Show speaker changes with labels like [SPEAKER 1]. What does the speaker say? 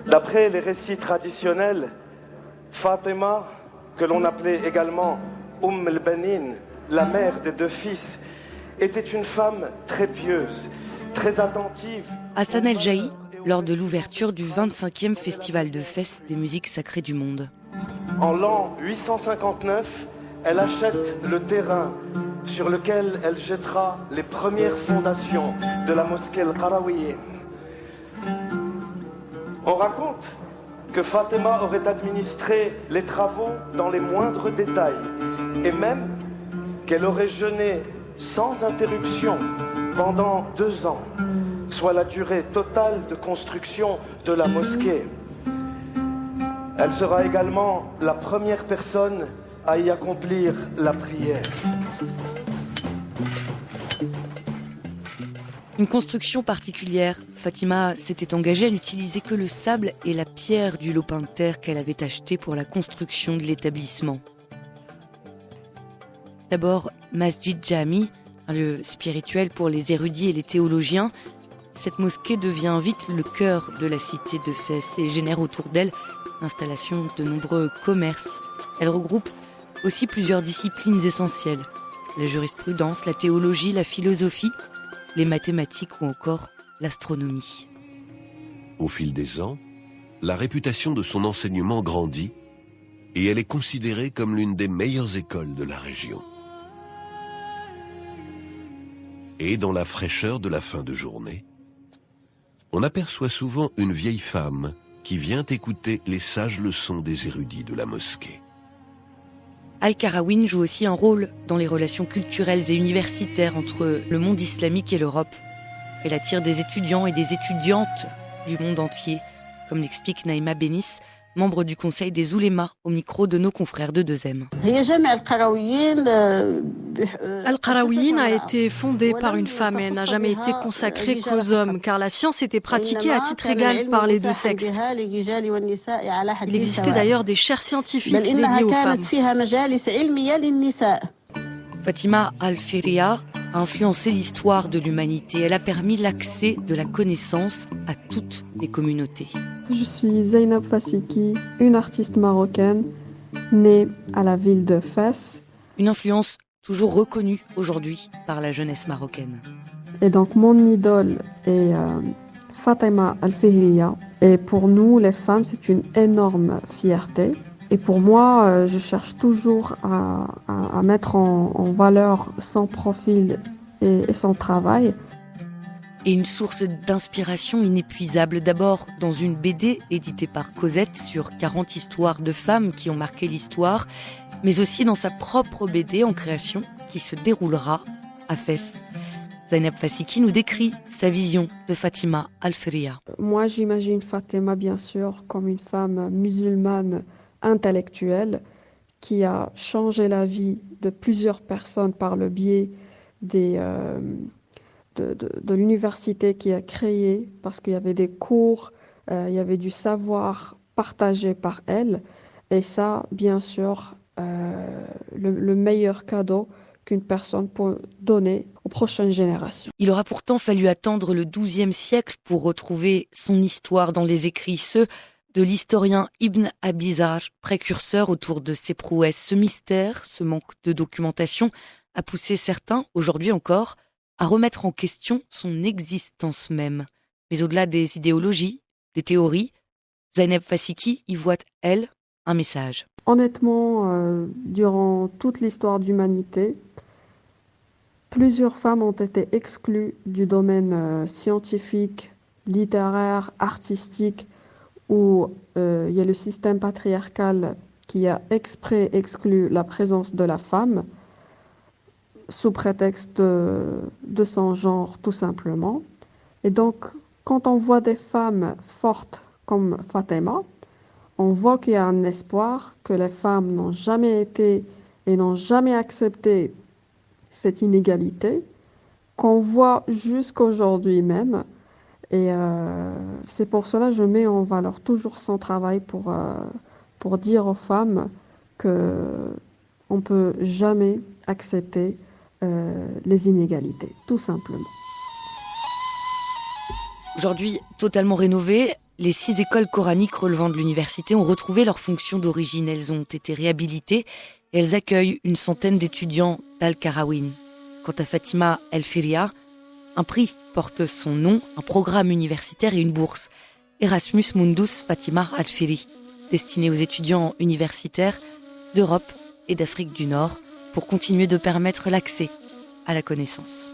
[SPEAKER 1] D'après les récits traditionnels, Fatima, que l'on appelait également al-Banin, la mère des deux fils, était une femme très pieuse, très attentive.
[SPEAKER 2] Hassan El-Jahi, lors de l'ouverture du 25e Festival de Fès des musiques sacrées du monde.
[SPEAKER 1] En l'an 859, elle achète le terrain sur lequel elle jettera les premières fondations de la mosquée Al-Qarawiyyin. On raconte que Fatima aurait administré les travaux dans les moindres détails et même qu'elle aurait jeûné sans interruption pendant 2 ans, soit la durée totale de construction de la mosquée. Elle sera également la première personne à y accomplir la prière.
[SPEAKER 2] Une construction particulière. Fatima s'était engagée à n'utiliser que le sable et la pierre du lopin de terre qu'elle avait acheté pour la construction de l'établissement. D'abord, Masjid Jami, un lieu spirituel pour les érudits et les théologiens. Cette mosquée devient vite le cœur de la cité de Fès et génère autour d'elle l'installation de nombreux commerces. Elle regroupe aussi plusieurs disciplines essentielles. La jurisprudence, la théologie, la philosophie, les mathématiques ou encore l'astronomie.
[SPEAKER 3] Au fil des ans, la réputation de son enseignement grandit et elle est considérée comme l'une des meilleures écoles de la région. Et dans la fraîcheur de la fin de journée, on aperçoit souvent une vieille femme qui vient écouter les sages leçons des érudits de la mosquée.
[SPEAKER 2] Al-Qarawiyyin joue aussi un rôle dans les relations culturelles et universitaires entre le monde islamique et l'Europe. Elle attire des étudiants et des étudiantes du monde entier, comme l'explique Naïma Benis, membre du Conseil des oulémas, au micro de nos confrères de 2M.
[SPEAKER 4] Al-Qarawiyyin a été fondée par une femme et n'a jamais été consacrée qu'aux hommes, car la science était pratiquée à titre égal par les deux sexes. Il existait d'ailleurs des chaires scientifiques dédiées aux femmes.
[SPEAKER 2] Fatima Al-Fihriya a influencé l'histoire de l'humanité. Elle a permis l'accès de la connaissance à toutes les communautés.
[SPEAKER 5] Je suis Zainab Fassiki, une artiste marocaine née à la ville de Fès.
[SPEAKER 2] Une influence toujours reconnue aujourd'hui par la jeunesse marocaine.
[SPEAKER 5] Et donc mon idole est Fatima Al-Fihriya. Et pour nous, les femmes, c'est une énorme fierté. Et pour moi, je cherche toujours à mettre en valeur son profil et son travail.
[SPEAKER 2] Et une source d'inspiration inépuisable, d'abord dans une BD éditée par Cosette sur 40 histoires de femmes qui ont marqué l'histoire, mais aussi dans sa propre BD en création qui se déroulera à Fès. Zainab Fassiki nous décrit sa vision de Fatima Al-Fihriya.
[SPEAKER 5] Moi, j'imagine Fatima, bien sûr, comme une femme musulmane intellectuelle qui a changé la vie de plusieurs personnes par le biais de l'université qui a créé, parce qu'il y avait des cours, il y avait du savoir partagé par elle. Et ça, bien sûr, le meilleur cadeau qu'une personne peut donner aux prochaines générations.
[SPEAKER 2] Il aura pourtant fallu attendre le XIIe siècle pour retrouver son histoire dans les écrits, ceux de l'historien Ibn Abizar, précurseur autour de ses prouesses. Ce mystère, ce manque de documentation, a poussé certains, aujourd'hui encore, à remettre en question son existence même. Mais au-delà des idéologies, des théories, Zainab Fassiki y voit, elle, un message.
[SPEAKER 5] Honnêtement, durant toute l'histoire d'humanité, plusieurs femmes ont été exclues du domaine scientifique, littéraire, artistique, où il y a le système patriarcal qui a exprès exclu la présence de la femme, sous prétexte de son genre, tout simplement. Et donc, quand on voit des femmes fortes comme Fatima, on voit qu'il y a un espoir, que les femmes n'ont jamais été et n'ont jamais accepté cette inégalité, qu'on voit jusqu'aujourd'hui même. Et c'est pour cela que je mets en valeur toujours son travail pour dire aux femmes qu'on ne peut jamais accepter les inégalités, tout simplement.
[SPEAKER 2] Aujourd'hui, totalement rénovée, les 6 écoles coraniques relevant de l'université ont retrouvé leur fonction d'origine. Elles ont été réhabilitées et elles accueillent une centaine d'étudiants d'Al-Qarawin. Quant à Fatima El-Firia, un prix porte son nom, un programme universitaire et une bourse. Erasmus Mundus Fatima Al-Firi, destiné aux étudiants universitaires d'Europe et d'Afrique du Nord pour continuer de permettre l'accès à la connaissance.